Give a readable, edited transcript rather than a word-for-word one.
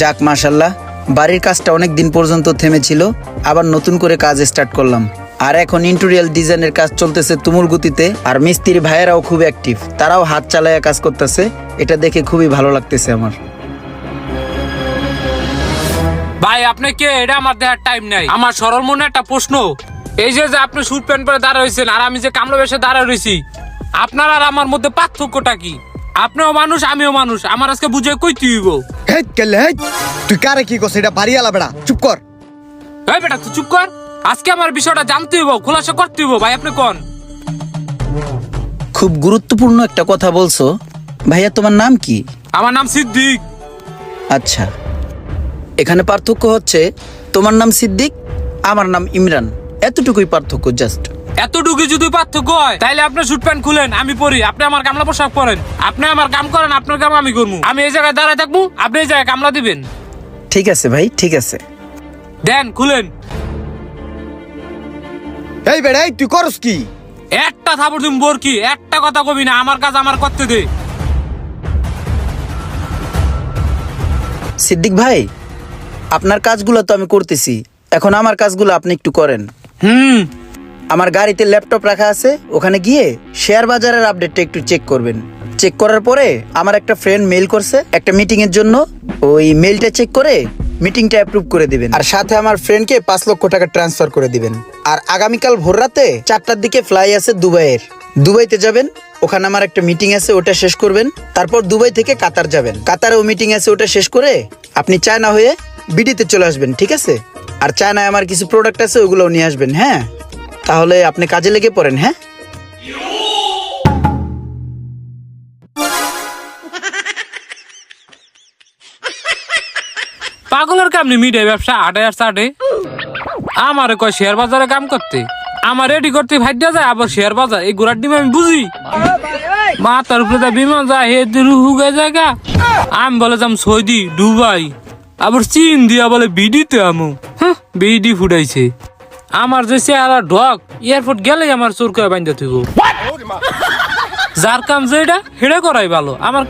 যাক মাশাল্লাহ, বাড়ির কাজটা অনেক দিন পর্যন্ত থেমেছিল, আবার নতুন করে কাজ স্টার্ট করলাম। আর এখন ইন্টেরিয়র ডিজাইনের কাজ চলতেছে তুমুল গতিতে। আর মিস্ত্রি ভাইয়েরাও খুব অ্যাক্টিভ, তারাও হাত চালায়া কাজ করতেছে। এটা দেখে খুবই ভালো লাগতেছে আমার। ভাই আপনি কে? এটা আমার দেখার টাইম নাই। আমার সরল মনে একটা প্রশ্ন, এই যে যে আপনি স্যুট প্যান্ট পরে দাঁড়া রয়েছেন আর আমি যে কামলা বেশে দাঁড়া রয়েছি, আপনার আর আমার মধ্যে পার্থক্যটা কি? আপনিও মানুষ আমিও মানুষ, আমার আজকে বুঝে কইতে হইব। হেট কেলে হেট, তুই কারে কি করছিস? এটা বাড়ি আলা বেড়া, চুপ কর। এই বেটা তুই চুপ কর, আজকে আমার বিষয়টা জানতে হইব, খোলাসা করতে হইব। ভাই আপনি কোন? খুব গুরুত্বপূর্ণ একটা কথা বলছো। ভাইয়া তোমার নাম কি? আমার নাম সিদ্দিক। আচ্ছা, এখানে পার্থক্য হচ্ছে তোমার নাম সিদ্দিক, আমার নাম ইমরান, এতটুকুই পার্থক্য জাস্ট। এতটুকু যদি পার্থক্য হয় তাহলে আপনি স্যুট প্যান্ট খুলেন, আমি পরি, আপনি আমার কামলা পোশাক পরেন। আপনি আমার কাম করেন, আপনার কাম আমি করবো। আমি এই জায়গায় দাঁড়ায় থাকবো, আপনি এই জায়গায় কামলা দিবেন। ঠিক আছে ভাই, ঠিক আছে। দেন খুলেন। এই বেড়া, এই তুই করস কি? একটা থাপড় তুমি বোর কি, একটা কথা কবি না, আমার কাজ আমার করতে দে। সিদ্দিক ভাই, আপনার কাজগুলো তো আমি করতেছি, এখন আমার কাজগুলো আপনি একটু করেন। আমার গাড়িতে ল্যাপটপ রাখা আছে, ওখানে গিয়ে শেয়ার বাজারের আপডেটটা একটু চেক করবেন। চেক করার পরে আমার একটা ফ্রেন্ড মেইল করছে একটা মিটিং এর জন্য, ওই মেইলটা চেক করে মিটিংটা অ্যাপ্রুভ করে দিবেন। আর সাথে আমার ফ্রেন্ডকে 5 লক্ষ টাকা ট্রান্সফার করে দিবেন। আর আগামীকাল ভোর রাতে 4টার দিকে ফ্লাই আছে দুবাইয়ের। দুবাইতে যাবেন, ওখানে আমার একটা মিটিং আছে, ওটা শেষ করবেন। তারপর দুবাই থেকে কাতার যাবেন, কাতারেও মিটিং আছে, ওটা শেষ করে আপনি চায়না হয়ে বিডিতে চলে আসবেন, ঠিক আছে? আর চায়নায় আমার কিছু প্রোডাক্ট আছে, ওগুলোও নিয়ে আসবেন। হ্যাঁ, তাহলে আপনি কাজে লেগে পড়েন। হ্যাঁ, পাগলের কাম নি, মিডিয়া ব্যবসা আটে আর সাটে। আমার কয় শেয়ার বাজারে কাম করতে, আমার রেডি করতে ভাইডা যায়, আবার শেয়ার বাজার এই গোড়ার ডিম আমি বুঝি। মাথার উপরে বিমান যায়, হে হুগে জায়গা। আমি বলে যাম সৌদি, দুবাই, আবার চীন দিয়া বলে বিডিতে আমু। বিডি ফুটাইছে আমার যে চেহারা ঢক, এয়ারপোর্ট গেলেই আমার চোর করে বাইন্দা থইব। যার কাম যেটা হেড়ে করাই ভালো। আমার